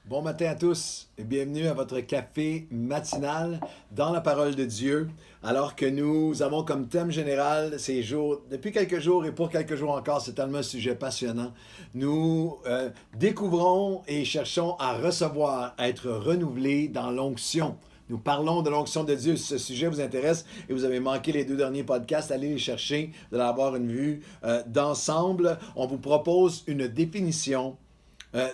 Bon matin à tous et bienvenue à votre café matinal dans la parole de Dieu. Alors que nous avons comme thème général ces jours, depuis quelques jours et pour quelques jours encore, c'est tellement un sujet passionnant. Nous découvrons et cherchons à recevoir, à être renouvelés dans l'onction. Nous parlons de l'onction de Dieu. Si ce sujet vous intéresse et vous avez manqué les 2 derniers podcasts, allez les chercher, vous allez avoir une vue d'ensemble. On vous propose une définition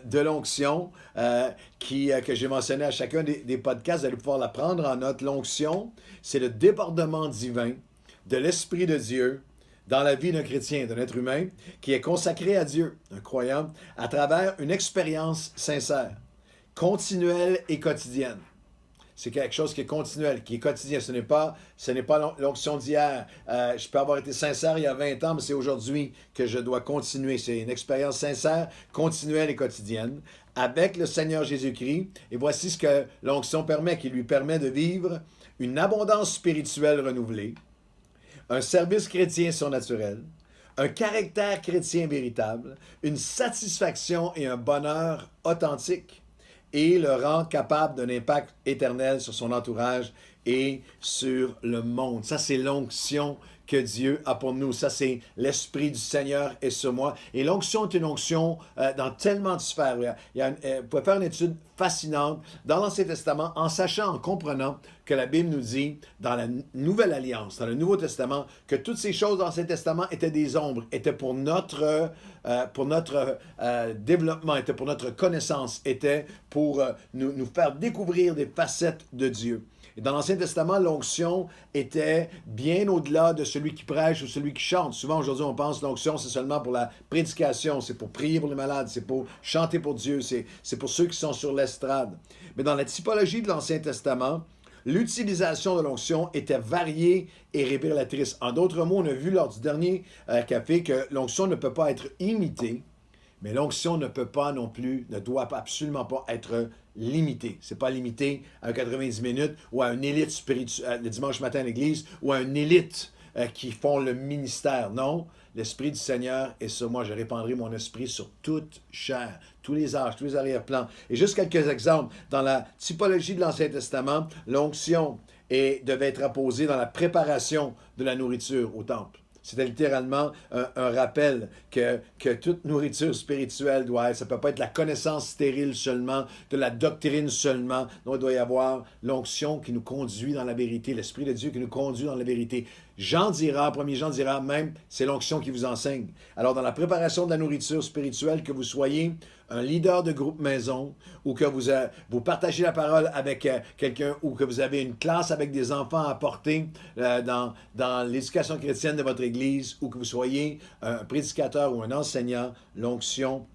de l'onction que j'ai mentionné à chacun des podcasts. Vous allez pouvoir la prendre en note. L'onction, c'est le débordement divin de l'Esprit de Dieu dans la vie d'un chrétien, d'un être humain, qui est consacré à Dieu, un croyant, à travers une expérience sincère, continuelle et quotidienne. C'est quelque chose qui est continuel, qui est quotidien. Ce n'est pas l'onction d'hier. Je peux avoir été sincère il y a 20 ans, mais c'est aujourd'hui que je dois continuer. C'est une expérience sincère, continuelle et quotidienne avec le Seigneur Jésus-Christ. Et voici ce que l'onction permet, qui lui permet de vivre une abondance spirituelle renouvelée, un service chrétien surnaturel, un caractère chrétien véritable, une satisfaction et un bonheur authentique, et le rend capable d'un impact éternel sur son entourage et sur le monde. Ça, c'est l'onction que Dieu a pour nous. Ça, c'est l'Esprit du Seigneur est sur moi. Et l'onction est une onction dans tellement de sphères. Vous pouvez faire une étude fascinante dans l'Ancien Testament en sachant, en comprenant que la Bible nous dit dans la Nouvelle Alliance, dans le Nouveau Testament, que toutes ces choses dans l'Ancien Testament étaient des ombres, étaient pour notre développement, étaient pour notre connaissance, étaient pour nous faire découvrir des facettes de Dieu. Et dans l'Ancien Testament, l'onction était bien au-delà de celui qui prêche ou celui qui chante. Souvent, aujourd'hui, on pense que l'onction, c'est seulement pour la prédication, c'est pour prier pour les malades, c'est pour chanter pour Dieu, c'est pour ceux qui sont sur l'estrade. Mais dans la typologie de l'Ancien Testament, l'utilisation de l'onction était variée et révélatrice. En d'autres mots, on a vu lors du dernier café que l'onction ne peut pas être imitée, mais l'onction ne peut pas non plus, ne doit absolument pas être limitée. C'est pas limité à 90 minutes ou à une élite spirituelle le dimanche matin à l'église ou à une élite qui font le ministère. Non, l'Esprit du Seigneur est sur moi. Je répandrai mon esprit sur toute chair, tous les âges, tous les arrière-plans. Et juste quelques exemples. Dans la typologie de l'Ancien Testament, l'onction devait être apposée dans la préparation de la nourriture au temple. C'était littéralement un rappel que toute nourriture spirituelle doit être. Ça ne peut pas être la connaissance stérile seulement, de la doctrine seulement. Non, il doit y avoir l'onction qui nous conduit dans la vérité, l'Esprit de Dieu qui nous conduit dans la vérité. Jean dira, 1er Jean dira même, c'est l'onction qui vous enseigne. Alors, dans la préparation de la nourriture spirituelle, que vous soyez un leader de groupe maison ou que vous partagez la parole avec quelqu'un ou que vous avez une classe avec des enfants à porter dans l'éducation chrétienne de votre église ou que vous soyez un prédicateur ou un enseignant, l'onction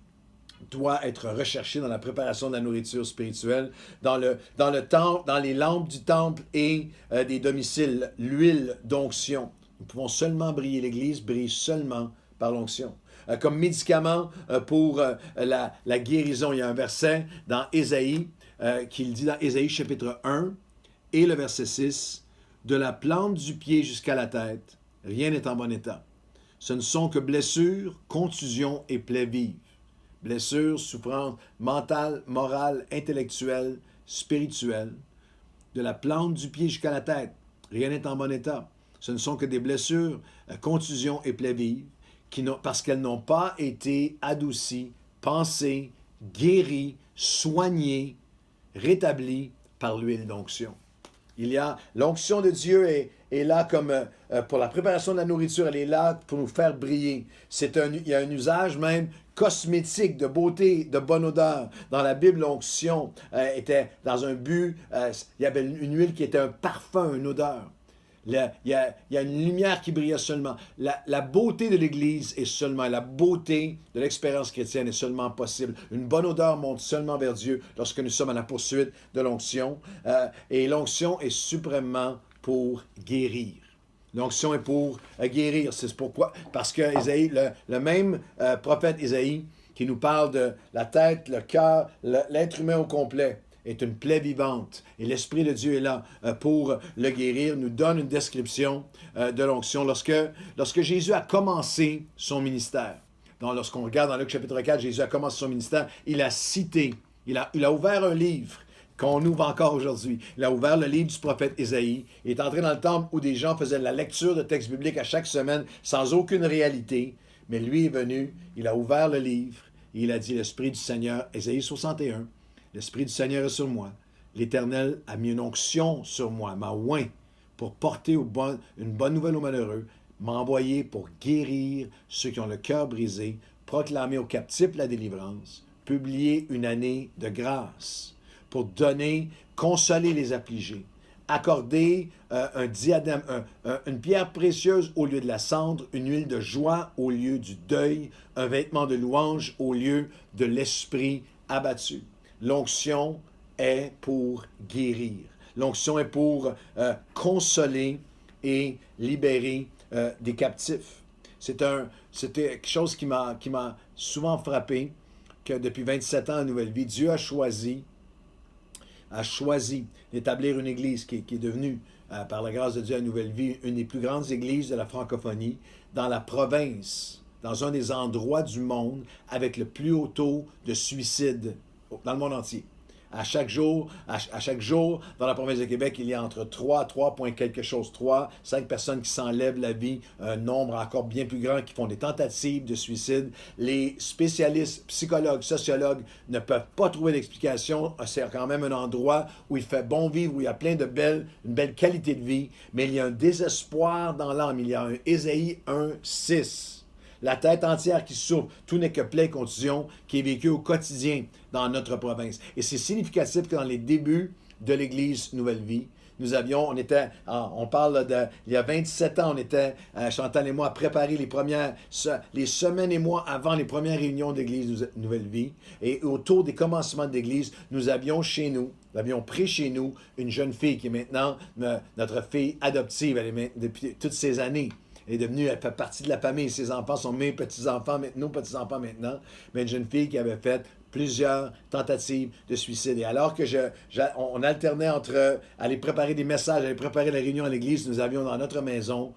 doit être recherchée dans la préparation de la nourriture spirituelle, dans les lampes du temple et des domiciles, l'huile d'onction. Nous pouvons seulement briller, l'Église brille seulement par l'onction. Comme médicament pour la guérison, il y a un verset dans Ésaïe qui le dit dans Ésaïe chapitre 1 et le verset 6, « De la plante du pied jusqu'à la tête, rien n'est en bon état. Ce ne sont que blessures, contusions et plaies vives. Blessures, souffrances mentales, morales, intellectuelles, spirituelles. De la plante du pied jusqu'à la tête, rien n'est en bon état. Ce ne sont que des blessures, contusions et plaies vives, parce qu'elles n'ont pas été adoucies, pensées, guéries, soignées, rétablies par l'huile d'onction. L'onction de Dieu est là comme pour la préparation de la nourriture, elle est là pour nous faire briller. Il y a un usage même cosmétique, de beauté, de bonne odeur. Dans la Bible, l'onction était dans un but, il y avait une huile qui était un parfum, une odeur. Il y a une lumière qui brillait seulement. La beauté de l'Église est seulement, la beauté de l'expérience chrétienne est seulement possible. Une bonne odeur monte seulement vers Dieu lorsque nous sommes à la poursuite de l'onction. Et l'onction est suprêmement pour guérir. L'onction est pour guérir. C'est pourquoi? Parce que Ésaïe, le même prophète Ésaïe qui nous parle de la tête, le cœur, l'être humain au complet, est une plaie vivante et l'Esprit de Dieu est là pour le guérir, nous donne une description de l'onction. Lorsque Jésus a commencé son ministère, lorsqu'on regarde dans Luc chapitre 4, Jésus a commencé son ministère, il a cité Il a ouvert un livre qu'on ouvre encore aujourd'hui. Il a ouvert le livre du prophète Ésaïe. Il est entré dans le temple où des gens faisaient la lecture de textes bibliques à chaque semaine sans aucune réalité. Mais lui est venu, il a ouvert le livre et il a dit, l'Esprit du Seigneur, Ésaïe 61, l'Esprit du Seigneur est sur moi. L'Éternel a mis une onction sur moi, m'a oint pour porter une bonne nouvelle aux malheureux, m'a envoyé pour guérir ceux qui ont le cœur brisé, proclamer aux captifs la délivrance, publier une année de grâce, pour donner, consoler les affligés, accorder un diadème, une pierre précieuse au lieu de la cendre, une huile de joie au lieu du deuil, un vêtement de louange au lieu de l'esprit abattu. L'onction est pour guérir. L'onction est pour consoler et libérer des captifs. C'était quelque chose qui m'a souvent frappé, que depuis 27 ans à Nouvelle Vie, Dieu a choisi d'établir une église qui est devenue, par la grâce de Dieu à Nouvelle Vie, une des plus grandes églises de la francophonie, dans la province, dans un des endroits du monde avec le plus haut taux de suicide dans le monde entier. À chaque jour, dans la province de Québec, il y a entre 3 point quelque chose, 5 personnes qui s'enlèvent la vie, un nombre encore bien plus grand qui font des tentatives de suicide. Les spécialistes, psychologues, sociologues ne peuvent pas trouver d'explication. C'est quand même un endroit où il fait bon vivre, où il y a une belle qualité de vie, mais il y a un désespoir dans l'âme. Il y a un Ésaïe 1:6. La tête entière qui souffre, tout n'est que plaie et contusion qui est vécu au quotidien dans notre province. Et c'est significatif que dans les débuts de l'Église Nouvelle Vie, on parle il y a 27 ans, on était, Chantal et moi, à préparer les semaines et mois avant les premières réunions d'Église Nouvelle Vie. Et autour des commencements de l'Église, nous avions pris chez nous une jeune fille qui est maintenant notre fille adoptive, depuis toutes ces années. Elle fait partie de la famille. Ses enfants sont nos petits-enfants maintenant. Mais une jeune fille qui avait fait plusieurs tentatives de suicide. Et alors que on alternait entre aller préparer des messages, aller préparer la réunion à l'église, nous avions dans notre maison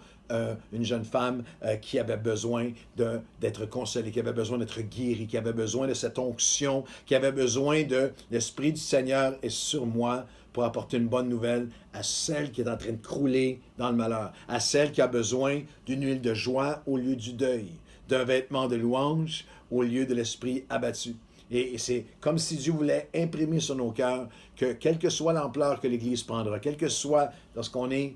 une jeune femme qui avait besoin d'être consolée, qui avait besoin d'être guérie, qui avait besoin de cette onction, qui avait besoin de l'Esprit du Seigneur est sur moi pour apporter une bonne nouvelle à celle qui est en train de crouler dans le malheur, à celle qui a besoin d'une huile de joie au lieu du deuil, d'un vêtement de louange au lieu de l'esprit abattu. Et c'est comme si Dieu voulait imprimer sur nos cœurs que quelle que soit l'ampleur que l'Église prendra, quelle que soit, lorsqu'on est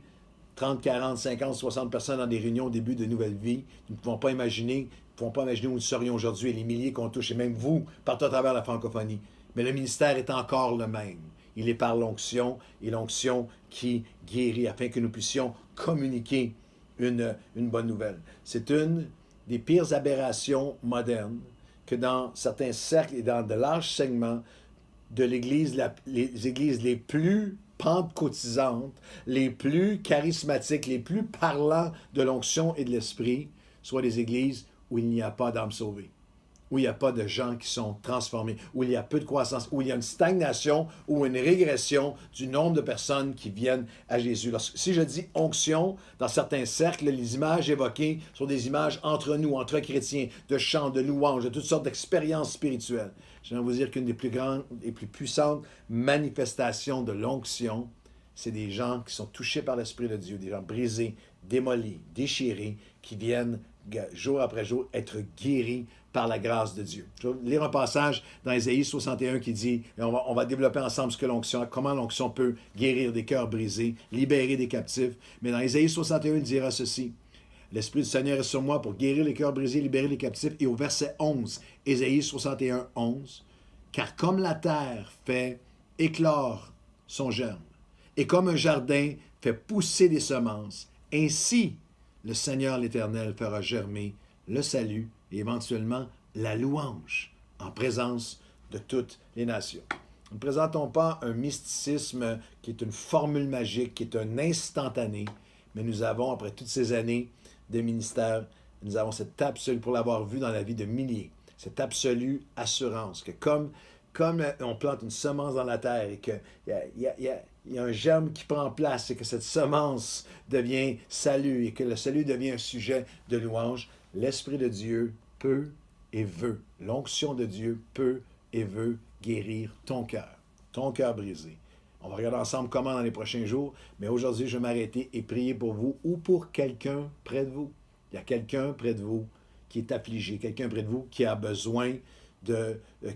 30, 40, 50, 60 personnes dans des réunions au début de Nouvelle Vie, nous ne pouvons pas imaginer où nous serions aujourd'hui et les milliers qu'on touche, et même vous, partout à travers la francophonie. Mais le ministère est encore le même. Il est par l'onction, et l'onction qui guérit, afin que nous puissions communiquer une bonne nouvelle. C'est une des pires aberrations modernes que dans certains cercles et dans de larges segments de l'Église, les églises les plus pentecôtisantes, les plus charismatiques, les plus parlant de l'onction et de l'esprit, soient des églises où il n'y a pas d'âmes sauvées, où il n'y a pas de gens qui sont transformés, où il y a peu de croissance, où il y a une stagnation ou une régression du nombre de personnes qui viennent à Jésus. Si je dis onction, dans certains cercles, les images évoquées sont des images entre nous, entre chrétiens, de chants, de louanges, de toutes sortes d'expériences spirituelles. Je vais vous dire qu'une des plus grandes et plus puissantes manifestations de l'onction, c'est des gens qui sont touchés par l'Esprit de Dieu, des gens brisés, démolis, déchirés, qui viennent jour après jour être guéris par la grâce de Dieu. Je vais lire un passage dans Ésaïe 61 qui dit, et on va développer ensemble comment l'onction peut guérir des cœurs brisés, libérer des captifs. Mais dans Ésaïe 61, il dira ceci: l'Esprit du Seigneur est sur moi pour guérir les cœurs brisés, libérer les captifs. Et au verset 11, Ésaïe 61, 11, car comme la terre fait éclore son germe, et comme un jardin fait pousser des semences, ainsi le Seigneur l'Éternel fera germer le salut et éventuellement la louange en présence de toutes les nations. Nous ne présentons pas un mysticisme qui est une formule magique, qui est un instantané, mais nous avons, après toutes ces années de ministère, nous avons cette absolue, pour l'avoir vu dans la vie de milliers, cette absolue assurance que comme on plante une semence dans la terre et qu'il y a un germe qui prend place et que cette semence devient salut et que le salut devient un sujet de louange, l'Esprit de Dieu peut et veut, l'onction de Dieu peut et veut guérir ton cœur brisé. On va regarder ensemble comment dans les prochains jours, mais aujourd'hui, je vais m'arrêter et prier pour vous ou pour quelqu'un près de vous. Il y a quelqu'un près de vous qui est affligé, quelqu'un près de vous qui a besoin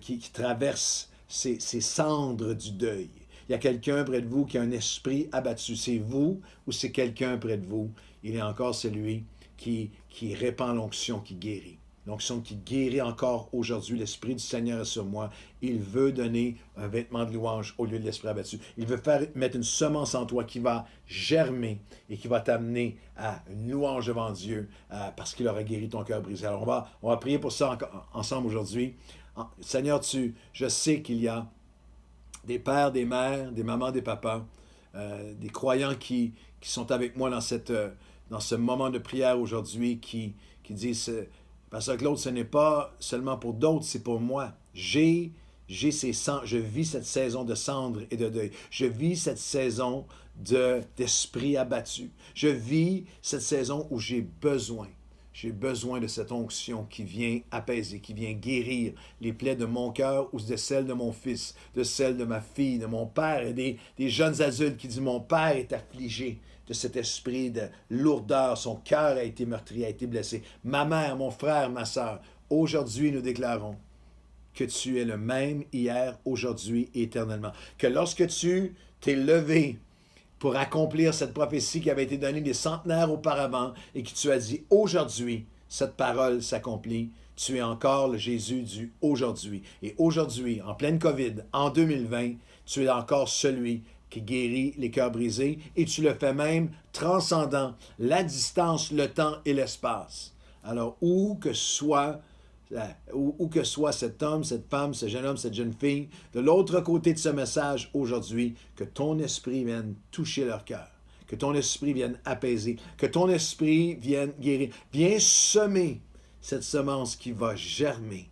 qui traverse ces cendres du deuil. Il y a quelqu'un près de vous qui a un esprit abattu. C'est vous ou c'est quelqu'un près de vous. Il est encore celui qui répand l'onction, qui guérit. L'onction qui guérit encore aujourd'hui. L'Esprit du Seigneur est sur moi. Il veut donner un vêtement de louange au lieu de l'esprit abattu. Il veut mettre une semence en toi qui va germer et qui va t'amener à une louange devant Dieu parce qu'il aura guéri ton cœur brisé. Alors on va prier pour ça ensemble aujourd'hui. Seigneur, je sais qu'il y a des pères, des mères, des mamans, des papas, des croyants qui sont avec moi dans ce moment de prière aujourd'hui, qui disent, Pasteur Claude, ce n'est pas seulement pour d'autres, c'est pour moi. Je vis cette saison de cendre et de deuil. Je vis cette saison d'esprit abattu. Je vis cette saison où j'ai besoin de cette onction qui vient apaiser, qui vient guérir les plaies de mon cœur ou de celles de mon fils, de celles de ma fille, de mon père et des jeunes adultes qui disent, mon père est affligé de cet esprit de lourdeur, son cœur a été meurtri, a été blessé. Ma mère, mon frère, ma sœur, aujourd'hui nous déclarons que tu es le même hier, aujourd'hui et éternellement. Que lorsque tu t'es levé pour accomplir cette prophétie qui avait été donnée des centenaires auparavant et que tu as dit aujourd'hui, cette parole s'accomplit. Tu es encore le Jésus du aujourd'hui. Et aujourd'hui, en pleine COVID, en 2020, tu es encore celui qui guérit les cœurs brisés et tu le fais même transcendant la distance, le temps et l'espace. Alors, où que soit cet homme, cette femme, ce jeune homme, cette jeune fille, de l'autre côté de ce message aujourd'hui, que ton esprit vienne toucher leur cœur, que ton esprit vienne apaiser, que ton esprit vienne guérir. Viens semer cette semence qui va germer,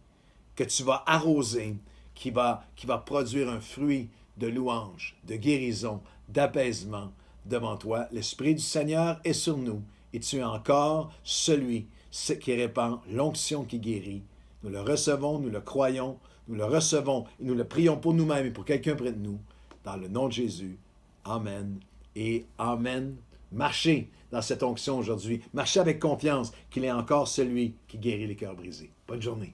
que tu vas arroser, qui va produire un fruit de louange, de guérison, d'apaisement devant toi. L'Esprit du Seigneur est sur nous et tu es encore celui qui répand l'onction qui guérit. Nous le recevons, nous le croyons, nous le recevons et nous le prions pour nous-mêmes et pour quelqu'un près de nous. Dans le nom de Jésus. Amen et Amen. Marchez dans cette onction aujourd'hui. Marchez avec confiance qu'il est encore celui qui guérit les cœurs brisés. Bonne journée.